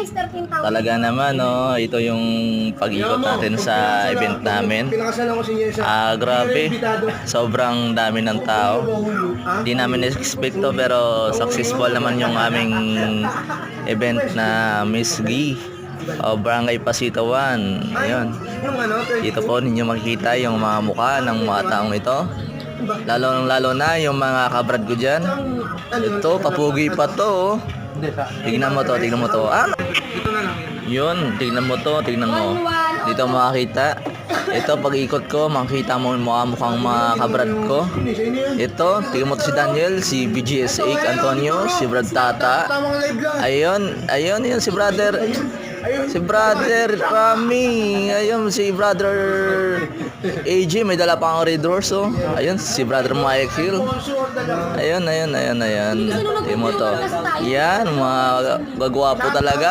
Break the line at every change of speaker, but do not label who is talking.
guys, 13,000.
Talaga naman, no? Ito yung pag-ikot natin sa event namin. Grabe. Sobrang dami ng tao. Di namin expect to, pero successful naman yung aming event na Miss G o Barangay Pasito 1. Ayun. Dito po ninyo makikita yung mga mukha ng mga taong ito. Lalo na yung mga kabrad ko dyan. Ito, papugi pa to. Tignan mo to, tignan mo to. Yun, tignan mo to, tignan mo. Dito makakita. Ito, pag ikot ko, makikita mo yung mukhang mga kabrad ko. Ito, tignan mo to si Daniel, si BGS8 Antonio, si Brad Tata. Ayun, yun si brother. Si brother Rami. Ayun, si brother AJ, may dala pa ang Red Horse, oh. Ayun, si brother Michael. Ayun. Tignan mo to. Yan, mga gagwapo talaga.